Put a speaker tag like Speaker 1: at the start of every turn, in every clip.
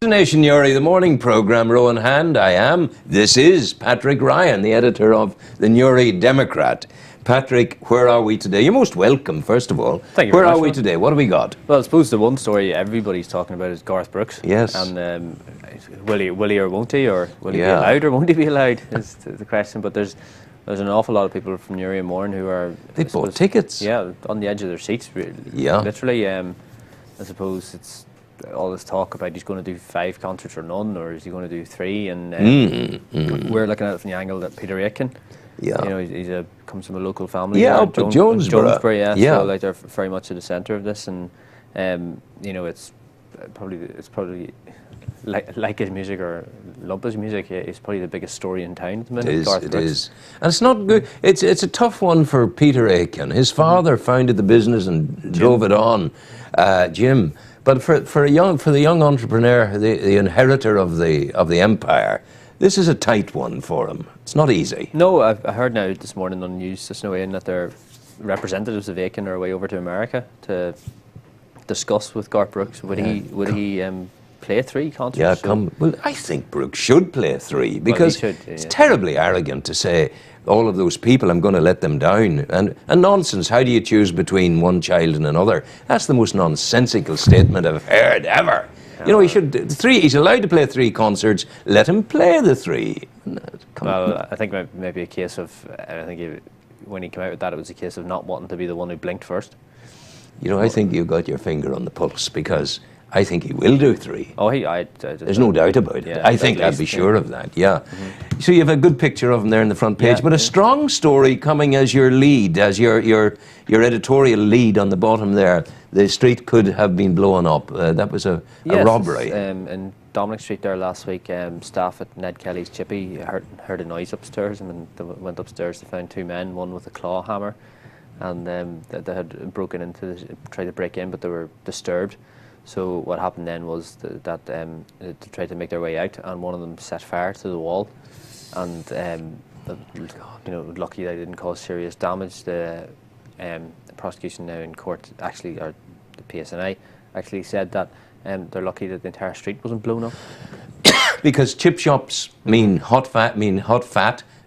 Speaker 1: Destination Newry, the morning programme, Rowan Hand. I am. This is Patrick Ryan, the editor of the Newry Democrat. Patrick, where are we today? You're most welcome, first of all.
Speaker 2: Thank you
Speaker 1: Where
Speaker 2: very much,
Speaker 1: are we
Speaker 2: Ron.
Speaker 1: today? What have we got?
Speaker 2: Well, I suppose the one story everybody's talking about is Garth Brooks.
Speaker 1: Yes.
Speaker 2: And will he or won't he, or will he be allowed or won't he be allowed, is the question. But there's an awful lot of people from Newry and Mourne who are...
Speaker 1: They bought tickets.
Speaker 2: Yeah, on the edge of their seats, really.
Speaker 1: Yeah.
Speaker 2: Literally, I suppose it's all this talk about he's going to do 5 concerts or none, or is he going to do 3? And we're looking at it from the angle that Peter Aitken,
Speaker 1: Yeah.
Speaker 2: you know, comes from a local family.
Speaker 1: Yeah, up at Jonesborough.
Speaker 2: Yeah. So like they're very much at the centre of this, and you know, it's probably like his music or love his music. It's probably the biggest story in town at the minute.
Speaker 1: It is. And it's not good. It's a tough one for Peter Aitken. His father founded the business and drove it on, Jim. But for the young entrepreneur, the inheritor of the empire, this is a tight one for him. It's not easy.
Speaker 2: No, I heard now this morning on the news this morning that their representatives of Aitken are away over to America to discuss with Garth Brooks. Would he play 3 concerts?
Speaker 1: Yeah, come. Well, I think Brooks should play 3 because it's terribly arrogant to say all of those people, I'm going to let them down. And nonsense. How do you choose between one child and another? That's the most nonsensical statement I've heard ever. You know, he should 3. He's allowed to play 3 concerts. Let him play the 3.
Speaker 2: Well, I think maybe a case of. I think when he came out with that, it was a case of not wanting to be the one who blinked first.
Speaker 1: You know, I think you got your finger on the pulse because I think he will do 3.
Speaker 2: Oh,
Speaker 1: there's no doubt about it.
Speaker 2: Yeah,
Speaker 1: I think I'd be sure of that. Yeah. So you have a good picture of him there in the front page, but a strong story coming as your lead, as your editorial lead on the bottom there. The street could have been blown up. That was a robbery.
Speaker 2: In Dominic Street there last week, staff at Ned Kelly's Chippy heard a noise upstairs, and they went upstairs to find 2 men, one with a claw hammer, and they had broken into, tried to break in, but they were disturbed. So what happened then was that they tried to make their way out, and one of them set fire to the wall, and you know, lucky they didn't cause serious damage. The prosecution now in court actually, or the PSNI actually said that they're lucky that the entire street wasn't blown up.
Speaker 1: Because chip shops mean hot fat.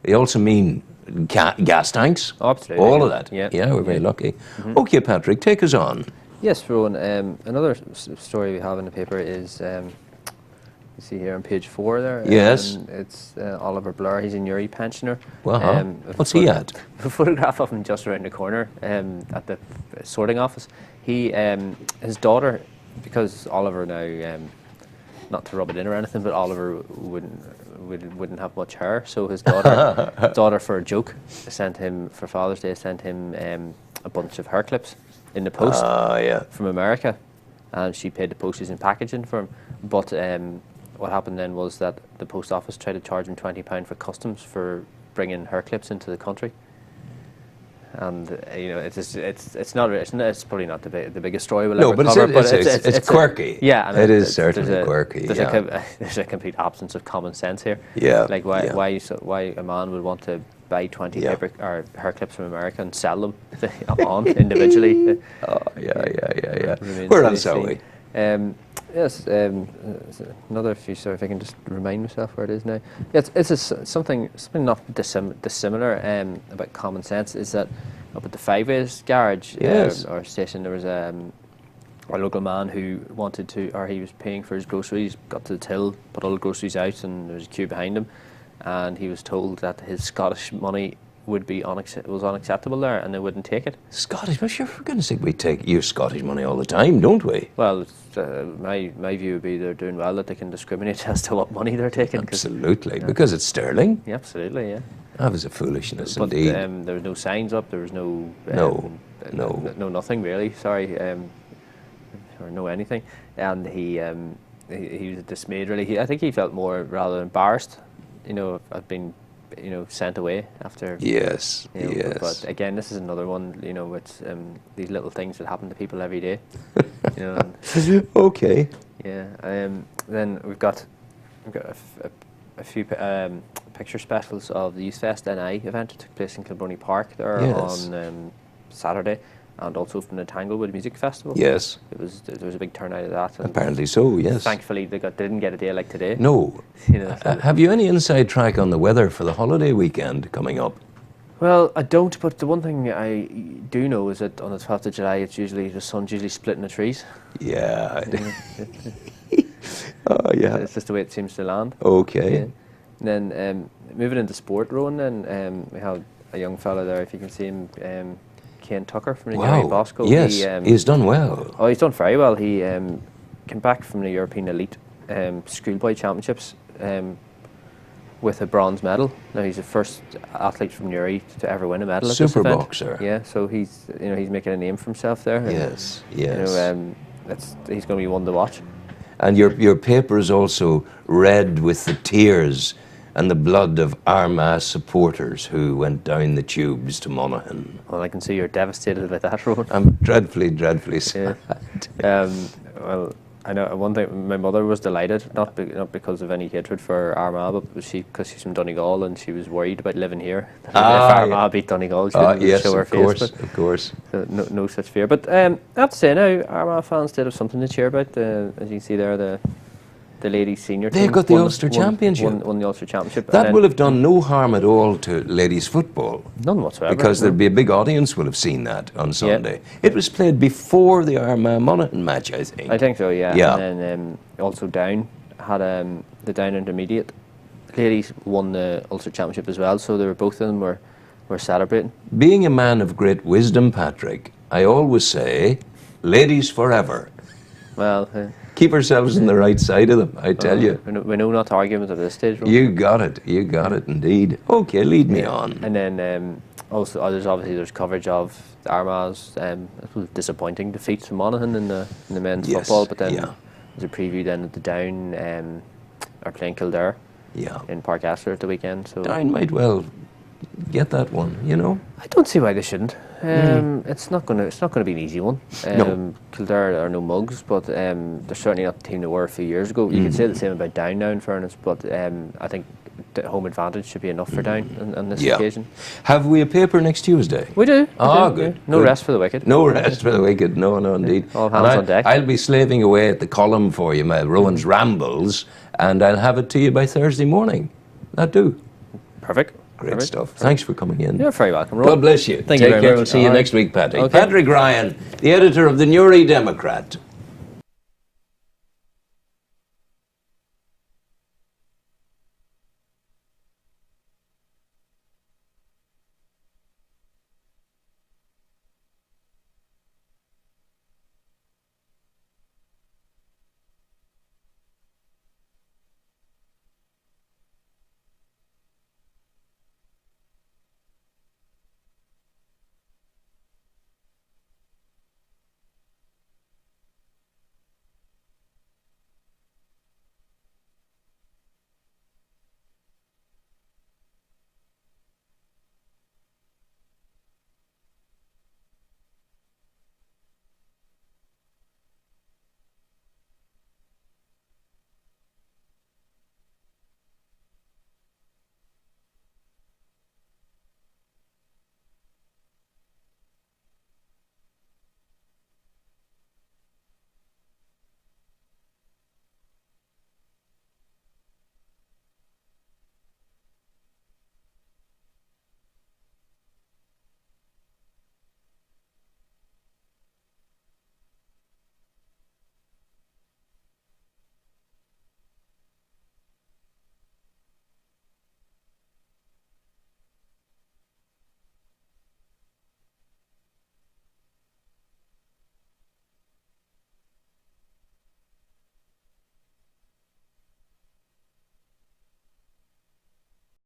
Speaker 1: They also mean gas tanks.
Speaker 2: Oh, absolutely.
Speaker 1: All of that.
Speaker 2: Yeah,
Speaker 1: we're very lucky. Okay, Patrick, take us on.
Speaker 2: Yes, Rowan. Another story we have in the paper is, you see here on page 4 there.
Speaker 1: Yes.
Speaker 2: It's Oliver Blair. He's a Newry pensioner.
Speaker 1: Wow. What's he at?
Speaker 2: A photograph of him just around the corner at the sorting office. His daughter, because Oliver now, not to rub it in or anything, but Oliver wouldn't have much hair, so his daughter for a joke sent him, for Father's Day, sent him a bunch of hair clips in the post from America, and she paid the postage and packaging for him. But what happened then was that the post office tried to charge him £20 for customs for bringing hair clips into the country. And you know, it's probably not the biggest story we'll ever cover, but
Speaker 1: it's quirky.
Speaker 2: Yeah,
Speaker 1: it is certainly quirky.
Speaker 2: There's a complete absence of common sense here.
Speaker 1: Yeah,
Speaker 2: like why a man would want to buy 20 paper or hair clips from America and sell them on individually.
Speaker 1: Where else are we?
Speaker 2: Yes, another few. Sorry, if I can just remind myself where it is now. It's something not dissimilar about common sense. Is that up at the Five Ways garage or station, there was a local man who wanted to, or he was paying for his groceries, got to the till, put all the groceries out, and there was a queue behind him, and he was told that his Scottish money was unacceptable there, and they wouldn't take it.
Speaker 1: Scottish? Well, sure, for goodness sake, we use Scottish money all the time, don't we?
Speaker 2: Well, my view would be they're doing well that they can discriminate as to what money they're taking.
Speaker 1: Absolutely, because it's sterling.
Speaker 2: Yeah, absolutely, yeah.
Speaker 1: That was a foolishness indeed.
Speaker 2: There was no signs up. There was no nothing really. Sorry, or no anything. And he was dismayed really. I think he felt more rather embarrassed. You know, I've been sent away after.
Speaker 1: Yes.
Speaker 2: But again, this is another one. You know, it's these little things that happen to people every day. You know.
Speaker 1: Okay.
Speaker 2: Yeah. Then we've got a few picture specials of the Youth Fest NI event that took place in Kilbrony Park there on Saturday, and also from the Tanglewood Music Festival.
Speaker 1: Yes.
Speaker 2: There was a big turnout of that. And
Speaker 1: apparently so, yes.
Speaker 2: Thankfully, they didn't get a day like today.
Speaker 1: No.
Speaker 2: So
Speaker 1: have you any inside track on the weather for the holiday weekend coming up?
Speaker 2: Well, I don't, but the one thing I do know is that on the 12th of July, the sun's usually splitting the trees.
Speaker 1: Yeah. Oh, yeah.
Speaker 2: It's just the way it seems to land.
Speaker 1: Okay.
Speaker 2: Yeah. And then moving into sport, Rowan, then we have a young fella there, if you can see him, Kane Tucker from the Newry Bosco.
Speaker 1: Yes, he's done well.
Speaker 2: Oh, he's done very well. He came back from the European Elite Schoolboy Championships with a bronze medal. Now he's the first athlete from Newry to ever win a medal at this
Speaker 1: Super
Speaker 2: event.
Speaker 1: boxer.
Speaker 2: Yeah, so he's making a name for himself there.
Speaker 1: Yes,
Speaker 2: and,
Speaker 1: yes.
Speaker 2: He's going to be one to watch.
Speaker 1: And your paper is also red with the tears and the blood of Armagh supporters who went down the tubes to Monaghan.
Speaker 2: Well, I can see you're devastated about that, Rowan.
Speaker 1: I'm dreadfully, dreadfully sad.
Speaker 2: Yeah. Well, I know one thing. My mother was delighted, not because of any hatred for Armagh, but because she's from Donegal and she was worried about living here. If Armagh beat Donegal, she didn't show her face.
Speaker 1: Of course.
Speaker 2: So no such fear. But I have to say now, Armagh fans did have something to cheer about. As you can see there, the ladies' senior team.
Speaker 1: They've got the Ulster Championship.
Speaker 2: Won the Ulster Championship.
Speaker 1: That will have done no harm at all to ladies' football.
Speaker 2: None whatsoever.
Speaker 1: Because there'd be a big audience will have seen that on Sunday. It was played before the Armagh Monaghan match, I think.
Speaker 2: I think so, yeah.
Speaker 1: Yeah.
Speaker 2: And then also Down had the Down Intermediate ladies won the Ulster Championship as well, so both of them were celebrating.
Speaker 1: Being a man of great wisdom, Patrick, I always say, ladies forever.
Speaker 2: Well,
Speaker 1: keep ourselves on the right side of them, I tell you.
Speaker 2: We know not to argue at this stage.
Speaker 1: You got it indeed. Okay, lead me on.
Speaker 2: And then also there's coverage of Armagh's disappointing defeat to Monaghan in the men's football, but then there's a preview then at the Down are playing Kildare in Park Astor at the weekend. So
Speaker 1: Down might well get that one, you know.
Speaker 2: I don't see why they shouldn't. It's not going to be an easy one.
Speaker 1: No.
Speaker 2: Kildare are no mugs, but they're certainly not the team they were a few years ago. You could say the same about Down now, in fairness, but I think the home advantage should be enough for Down on this occasion.
Speaker 1: Have we a paper next Tuesday?
Speaker 2: We do.
Speaker 1: Good.
Speaker 2: No
Speaker 1: good.
Speaker 2: rest for the wicked.
Speaker 1: No rest for the wicked. No, indeed.
Speaker 2: All hands on deck.
Speaker 1: I'll be slaving away at the column for you, my Rowan's Rambles, and I'll have it to you by Thursday morning. That do.
Speaker 2: Perfect.
Speaker 1: Great stuff. Thanks for coming in.
Speaker 2: You're very welcome, Rowan.
Speaker 1: God bless you.
Speaker 2: Thank you very
Speaker 1: Take care.
Speaker 2: much.
Speaker 1: We'll see you next week, Patrick.
Speaker 2: Okay.
Speaker 1: Patrick Ryan, the editor of the Newry Democrat.